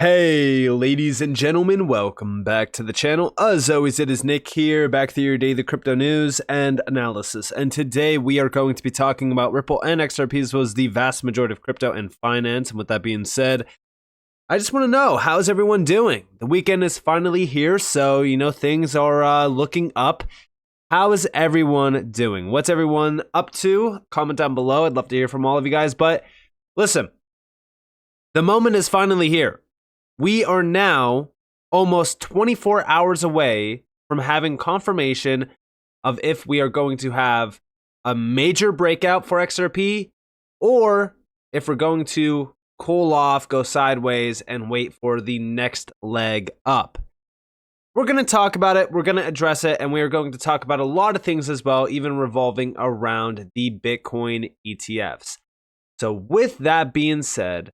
Hey, ladies and gentlemen, welcome back to the channel. As always, it is Nick here, back to your daily crypto news and analysis. And today we are going to be talking about Ripple and XRP, as well as the vast majority of crypto and finance. And with that being said, I just want to know, how's everyone doing? The weekend is finally here, so, things are looking up. How is everyone doing? What's everyone up to? Comment down below. I'd love to hear from all of you guys. But listen, the moment is finally here. We are now almost 24 hours away from having confirmation of if we are going to have a major breakout for XRP or if we're going to cool off, go sideways, and wait for the next leg up. We're going to talk about it, we're going to address it, and we are going to talk about a lot of things as well, even revolving around the Bitcoin ETFs. So with that being said,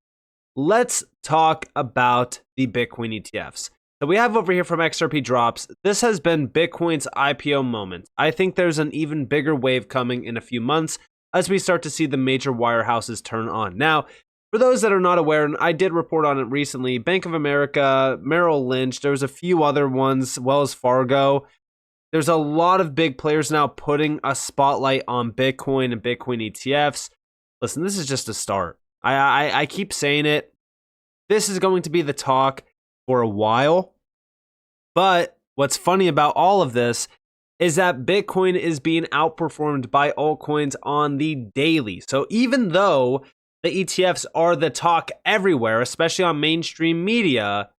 let's talk about the Bitcoin ETFs. So we have over here from XRP Drops. This has been Bitcoin's IPO moment. I think there's an even bigger wave coming in a few months as we start to see the major wirehouses turn on. Now, for those that are not aware, and I did report on it recently, Bank of America, Merrill Lynch, there's a few other ones, Wells Fargo. There's a lot of big players now putting a spotlight on Bitcoin and Bitcoin ETFs. Listen, this is just a start. I keep saying it. This is going to be the talk for a while. But what's funny about all of this is that Bitcoin is being outperformed by altcoins on the daily. So even though the ETFs are the talk everywhere, especially on mainstream media,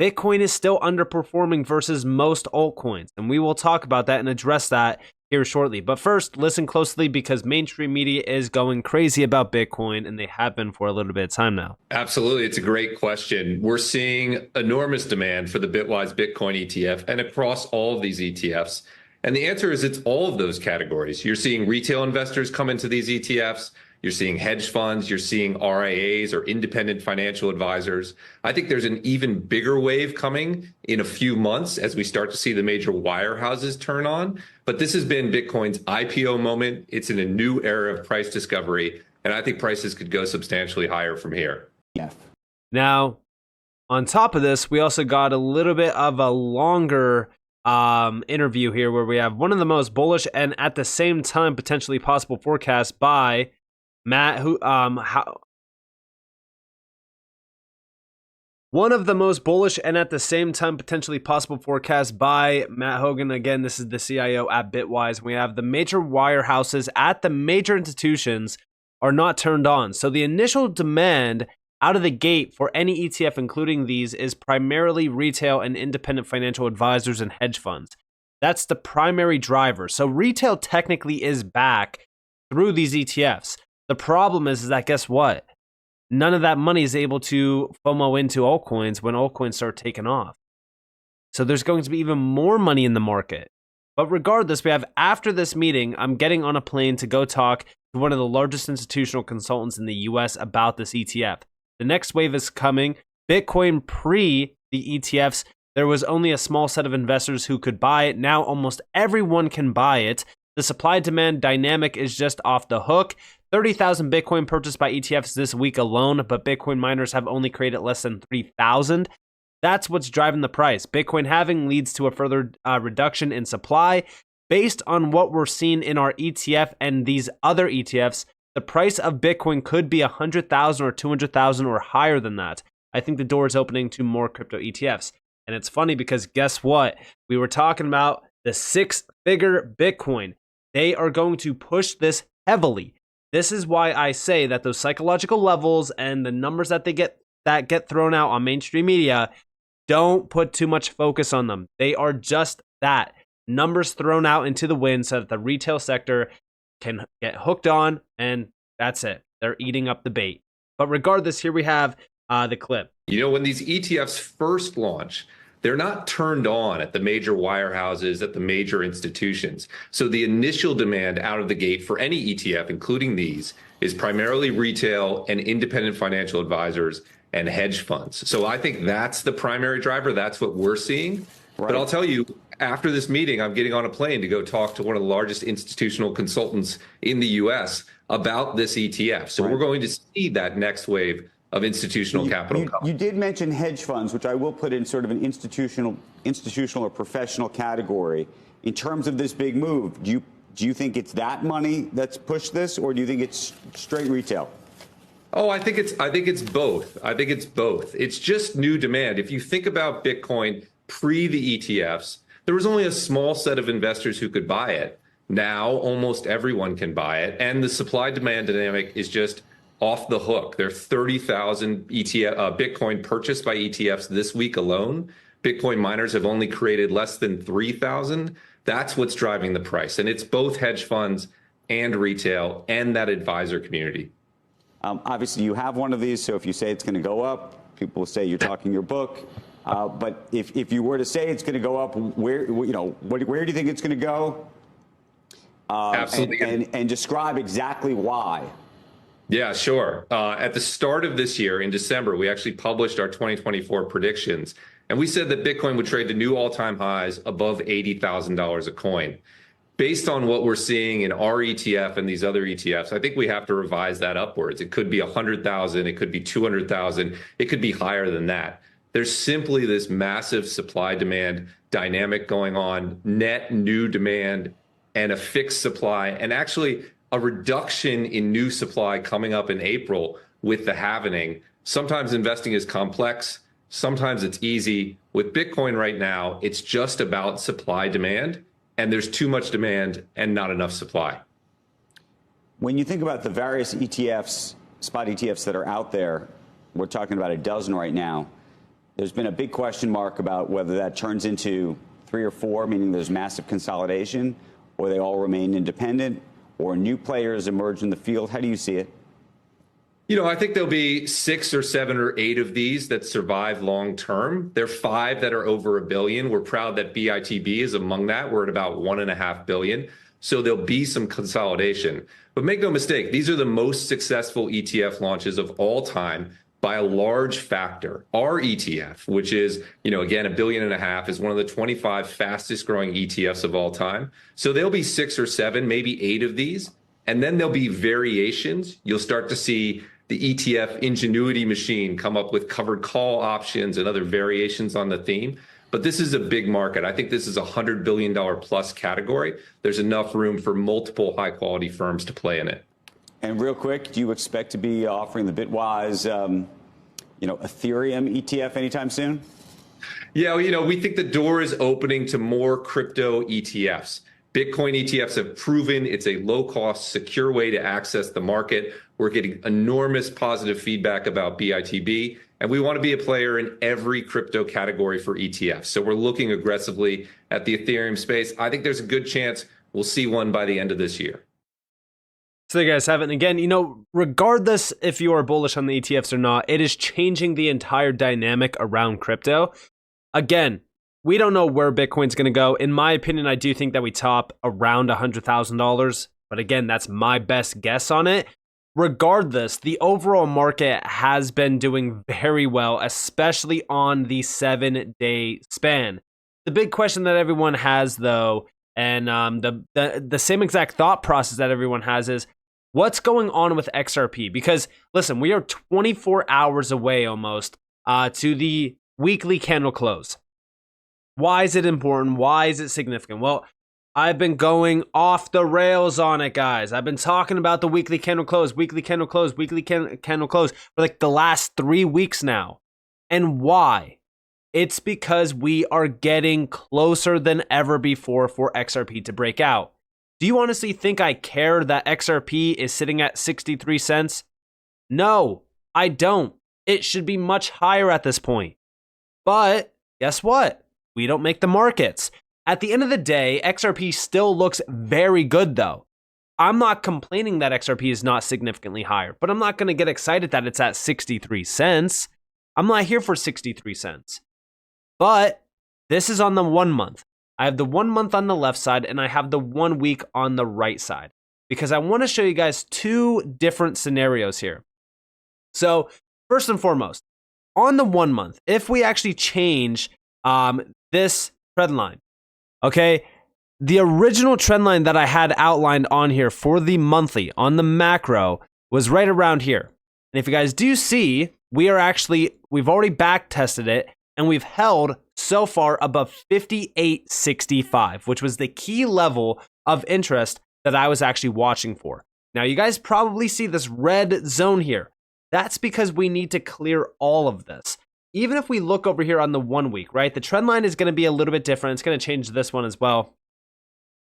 Bitcoin is still underperforming versus most altcoins. And we will talk about that and address that here shortly. But first, listen closely because mainstream media is going crazy about Bitcoin, and they have been for a little bit of time now. Absolutely. It's a great question. We're seeing enormous demand for the Bitwise Bitcoin ETF and across all of these ETFs. And the answer is it's all of those categories. You're seeing retail investors come into these ETFs. You're seeing hedge funds, you're seeing RIAs or independent financial advisors. I think there's an even bigger wave coming in a few months as we start to see the major wirehouses turn on. But this has been Bitcoin's IPO moment. It's in a new era of price discovery, and I think prices could go substantially higher from here. Yeah. Now, on top of this, we also got a little bit of a longer interview here where we have one of the most bullish and at the same time potentially possible forecasts by Matt, one of the most bullish and at the same time potentially possible forecast by Matt Hogan. Again, this is the CIO at Bitwise. We have the major wirehouses at the major institutions are not turned on. So the initial demand out of the gate for any ETF, including these, is primarily retail and independent financial advisors and hedge funds. That's the primary driver. So retail technically is back through these ETFs. The problem is that, guess what? None of that money is able to FOMO into altcoins when altcoins start taking off. So there's going to be even more money in the market. But regardless, we have after this meeting, I'm getting on a plane to go talk to one of the largest institutional consultants in the US about this ETF. The next wave is coming. Bitcoin pre the ETFs, there was only a small set of investors who could buy it. Now almost everyone can buy it. The supply-demand dynamic is just off the hook. 30,000 Bitcoin purchased by ETFs this week alone, but Bitcoin miners have only created less than 3,000. That's what's driving the price. Bitcoin halving leads to a further reduction in supply. Based on what we're seeing in our ETF and these other ETFs, the price of Bitcoin could be 100,000 or 200,000 or higher than that. I think the door is opening to more crypto ETFs. And it's funny because guess what? We were talking about the six-figure Bitcoin. They are going to push this heavily. This is why I say that those psychological levels and the numbers that get thrown out on mainstream media, don't put too much focus on them. They are just that. Numbers thrown out into the wind so that the retail sector can get hooked on, and that's it. They're eating up the bait. But regardless, here we have the clip. When these ETFs first launch, they're not turned on at the major wirehouses, at the major institutions. So the initial demand out of the gate for any ETF, including these, is primarily retail and independent financial advisors and hedge funds. So I think that's the primary driver. That's what we're seeing. Right. But I'll tell you, after this meeting, I'm getting on a plane to go talk to one of the largest institutional consultants in the US about this ETF. So we're going to see that next wave of institutional capital. You did mention hedge funds, which I will put in sort of an institutional or professional category. In terms of this big move, do you think it's that money that's pushed this, or do you think it's straight retail? Oh, I think it's both. I think it's both. It's just new demand. If you think about Bitcoin pre the ETFs, there was only a small set of investors who could buy it. Now almost everyone can buy it, and the supply demand dynamic is just off the hook. There are 30,000 Bitcoin purchased by ETFs this week alone. Bitcoin miners have only created less than 3,000. That's what's driving the price, and it's both hedge funds and retail and that advisor community. Obviously, you have one of these, so if you say it's going to go up, people will say you're talking your book. But if you were to say it's going to go up, where do you think it's going to go? Absolutely. And describe exactly why. Yeah, sure. At the start of this year, in December, we actually published our 2024 predictions. And we said that Bitcoin would trade to new all-time highs above $80,000 a coin. Based on what we're seeing in our ETF and these other ETFs, I think we have to revise that upwards. It could be 100,000, it could be 200,000, it could be higher than that. There's simply this massive supply-demand dynamic going on, net new demand and a fixed supply, and actually a reduction in new supply coming up in April with the halvening. Sometimes investing is complex, sometimes it's easy. With Bitcoin right now, it's just about supply demand, and there's too much demand and not enough supply. When you think about the various ETFs, spot ETFs that are out there, we're talking about a dozen right now. There's been a big question mark about whether that turns into 3 or 4, meaning there's massive consolidation, or they all remain independent, or new players emerge in the field. How do you see it? You know, I think there'll be 6 or 7 or 8 of these that survive long term. There are 5 that are over $1 billion. We're proud that BITB is among that. We're at about $1.5 billion. So there'll be some consolidation. But make no mistake, these are the most successful ETF launches of all time by a large factor. Our ETF, which is, again, $1.5 billion, is one of the 25 fastest growing ETFs of all time. So there'll be 6 or 7, maybe 8 of these. And then there'll be variations. You'll start to see the ETF ingenuity machine come up with covered call options and other variations on the theme. But this is a big market. I think this is a $100 billion plus category. There's enough room for multiple high quality firms to play in it. And real quick, do you expect to be offering the Bitwise, Ethereum ETF anytime soon? Yeah, we think the door is opening to more crypto ETFs. Bitcoin ETFs have proven it's a low-cost, secure way to access the market. We're getting enormous positive feedback about BITB, and we want to be a player in every crypto category for ETFs. So we're looking aggressively at the Ethereum space. I think there's a good chance we'll see one by the end of this year. So you guys have it. And again, regardless if you are bullish on the ETFs or not, it is changing the entire dynamic around crypto. Again, we don't know where Bitcoin's going to go. In my opinion, I do think that we top around $100,000. But again, that's my best guess on it. Regardless, the overall market has been doing very well, especially on the 7-day span. The big question that everyone has, though, and the same exact thought process that everyone has is, what's going on with XRP? Because, listen, we are 24 hours away almost to the weekly candle close. Why is it important? Why is it significant? Well, I've been going off the rails on it, guys. I've been talking about the weekly candle close, weekly candle close, weekly candle close for like the last 3 weeks now. And why? It's because we are getting closer than ever before for XRP to break out. Do you honestly think I care that XRP is sitting at 63 cents? No, I don't. It should be much higher at this point. But guess what? We don't make the markets. At the end of the day, XRP still looks very good, though. I'm not complaining that XRP is not significantly higher, but I'm not going to get excited that it's at 63 cents. I'm not here for 63 cents. But this is on the 1 month. I have the 1 month on the left side, and I have the 1 week on the right side, because I want to show you guys 2 different scenarios here. So first and foremost, on the 1 month, if we actually change this trend line, okay, the original trend line that I had outlined on here for the monthly on the macro was right around here. And if you guys do see, we've already back tested it, and we've held so far above 58.65, which was the key level of interest that I was actually watching for. Now, you guys probably see this red zone here. That's because we need to clear all of this. Even if we look over here on the 1 week, right? The trend line is going to be a little bit different. It's going to change this one as well.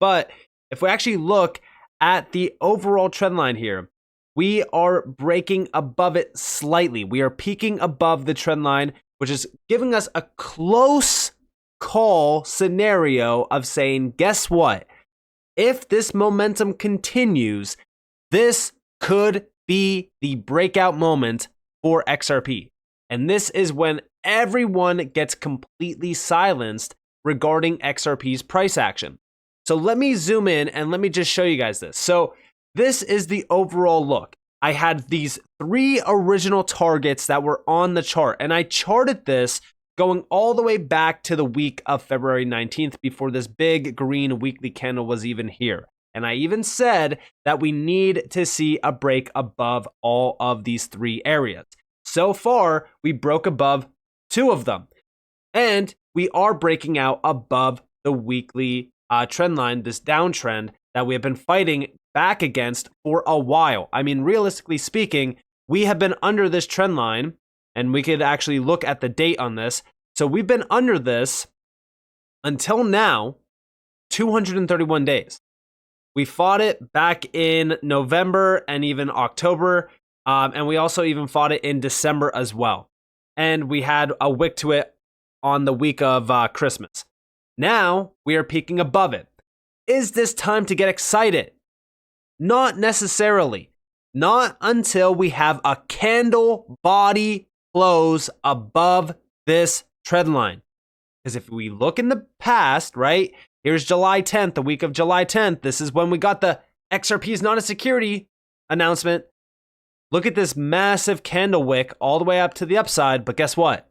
But if we actually look at the overall trend line here, we are breaking above it slightly. We are peaking above the trend line, which is giving us a close call scenario of saying, guess what? If this momentum continues, this could be the breakout moment for XRP. And this is when everyone gets completely silenced regarding XRP's price action. So let me zoom in and let me just show you guys this. So this is the overall look. I had these 3 original targets that were on the chart, and I charted this going all the way back to the week of February 19th before this big green weekly candle was even here. And I even said that we need to see a break above all of these 3 areas. So far, we broke above 2 of them, and we are breaking out above the weekly trend line, this downtrend that we have been fighting back against for a while. I mean, realistically speaking, we have been under this trend line, and we could actually look at the date on this. So we've been under this until now, 231 days. We fought it back in November and even October, and we also even fought it in December as well. And we had a wick to it on the week of Christmas. Now we are peaking above it. Is this time to get excited? Not necessarily. Not until we have a candle body close above this trend line. Because if we look in the past, right? Here's July 10th, the week of July 10th. This is when we got the XRP is not a security announcement. Look at this massive candle wick all the way up to the upside. But guess what?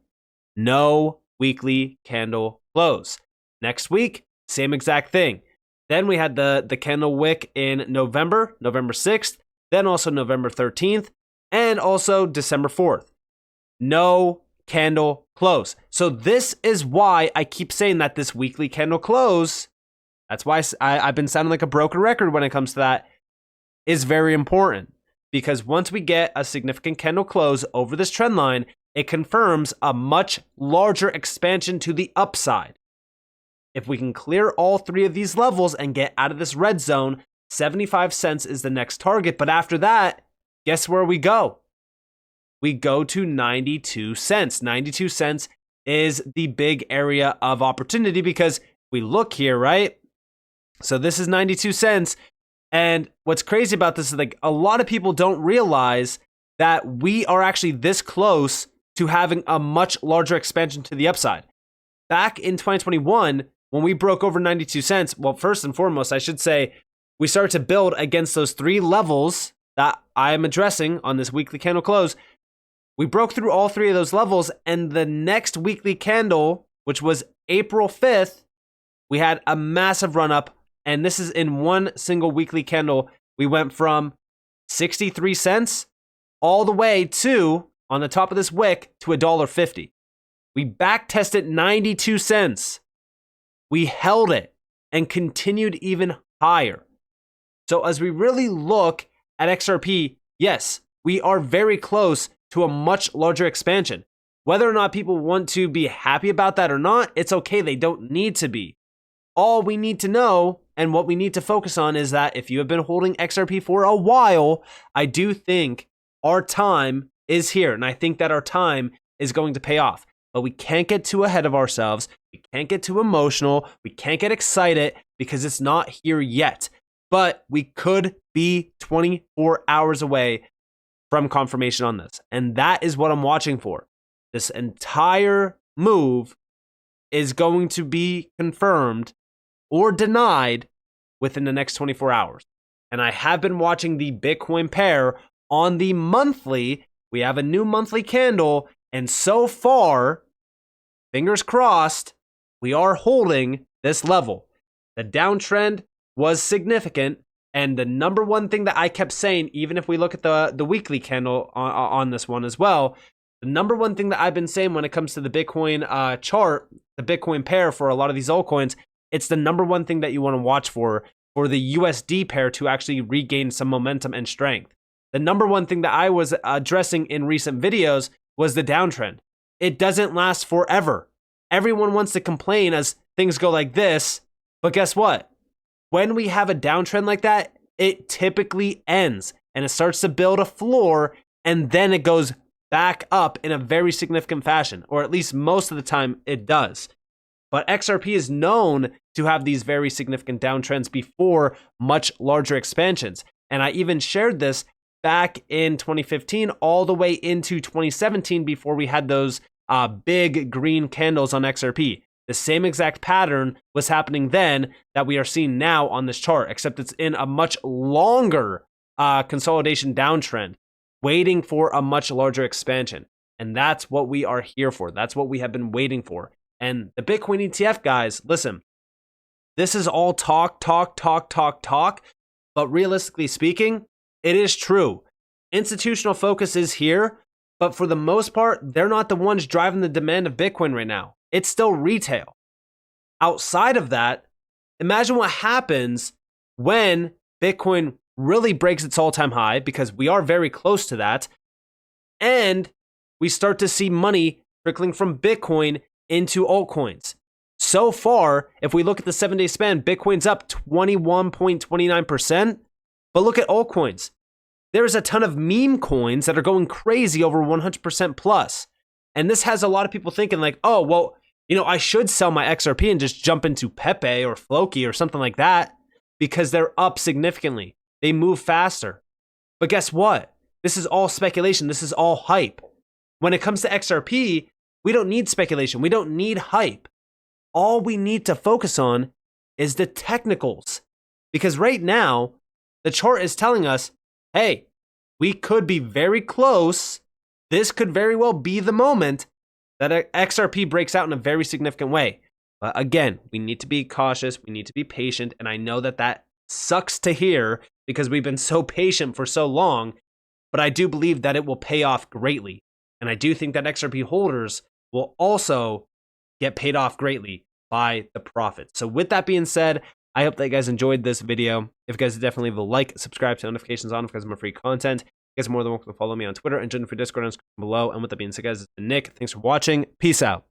No weekly candle close. Next week, same exact thing. Then we had the candle wick in November 6th, then also November 13th, and also December 4th. No candle close. So this is why I keep saying that this weekly candle close, that's why I've been sounding like a broken record when it comes to that, is very important. Because once we get a significant candle close over this trend line, it confirms a much larger expansion to the upside. If we can clear all 3 of these levels and get out of this red zone, 75 cents is the next target. But after that, guess where we go? We go to 92 cents. 92 cents is the big area of opportunity because we look here, right? So this is 92 cents. And what's crazy about this is like a lot of people don't realize that we are actually this close to having a much larger expansion to the upside. Back in 2021, when we broke over 92 cents, well, first and foremost, I should say, we started to build against those 3 levels that I am addressing on this weekly candle close. We broke through all 3 of those levels, and the next weekly candle, which was April 5th, we had a massive run up, and this is in one single weekly candle. We went from 63 cents all the way to, on the top of this wick, to $1.50. We back tested 92 cents. We held it and continued even higher. So as we really look at XRP, yes, we are very close to a much larger expansion. Whether or not people want to be happy about that or not, it's okay. They don't need to be. All we need to know and what we need to focus on is that if you have been holding XRP for a while, I do think our time is here. And I think that our time is going to pay off. But we can't get too ahead of ourselves. We can't get too emotional. We can't get excited because it's not here yet. But we could be 24 hours away from confirmation on this. And that is what I'm watching for. This entire move is going to be confirmed or denied within the next 24 hours. And I have been watching the Bitcoin pair on the monthly. We have a new monthly candle. And so far, fingers crossed, we are holding this level. The downtrend was significant, And the number one thing that I kept saying, even if we look at the weekly candle on this one as well, the number one thing that I've been saying when it comes to the Bitcoin chart, the Bitcoin pair for a lot of these altcoins, it's the number one thing that you want to watch for the USD pair to actually regain some momentum and strength. The number one thing that I was addressing in recent videos was the downtrend. It doesn't last forever. Everyone wants to complain as things go like this, but guess what? When we have a downtrend like that, it typically ends and it starts to build a floor, and then it goes back up in a very significant fashion, or at least most of the time it does. But XRP is known to have these very significant downtrends before much larger expansions. And I even shared this back in 2015 all the way into 2017 before we had those big green candles on XRP. The same exact pattern was happening then that we are seeing now on this chart, except it's in a much longer consolidation downtrend, waiting for a much larger expansion. And that's what we are here for. That's what we have been waiting for. And the Bitcoin ETF, guys, listen, this is all talk. But realistically speaking, it is true. Institutional focus is here, but for the most part, they're not the ones driving the demand of Bitcoin right now. It's still retail. Outside of that, imagine what happens when Bitcoin really breaks its all-time high, because we are very close to that, and we start to see money trickling from Bitcoin into altcoins. So far, if we look at the 7-day span, Bitcoin's up 21.29%, but look at altcoins. There's a ton of meme coins that are going crazy over 100% plus. And this has a lot of people thinking like, oh, well, I should sell my XRP and just jump into Pepe or Floki or something like that because they're up significantly. They move faster. But guess what? This is all speculation. This is all hype. When it comes to XRP, we don't need speculation. We don't need hype. All we need to focus on is the technicals. Because right now, the chart is telling us, hey, we could be very close. This could very well be the moment that XRP breaks out in a very significant way. But again, we need to be cautious. We need to be patient. And I know that sucks to hear because we've been so patient for so long. But I do believe that it will pay off greatly. And I do think that XRP holders will also get paid off greatly by the profit. So with that being said, I hope that you guys enjoyed this video. If you guys definitely leave a like, subscribe to notifications on if you guys want more free content. You guys are more than welcome to follow me on Twitter and join the free Discord on the description below. And with that being said, guys, it's been Nick. Thanks for watching. Peace out.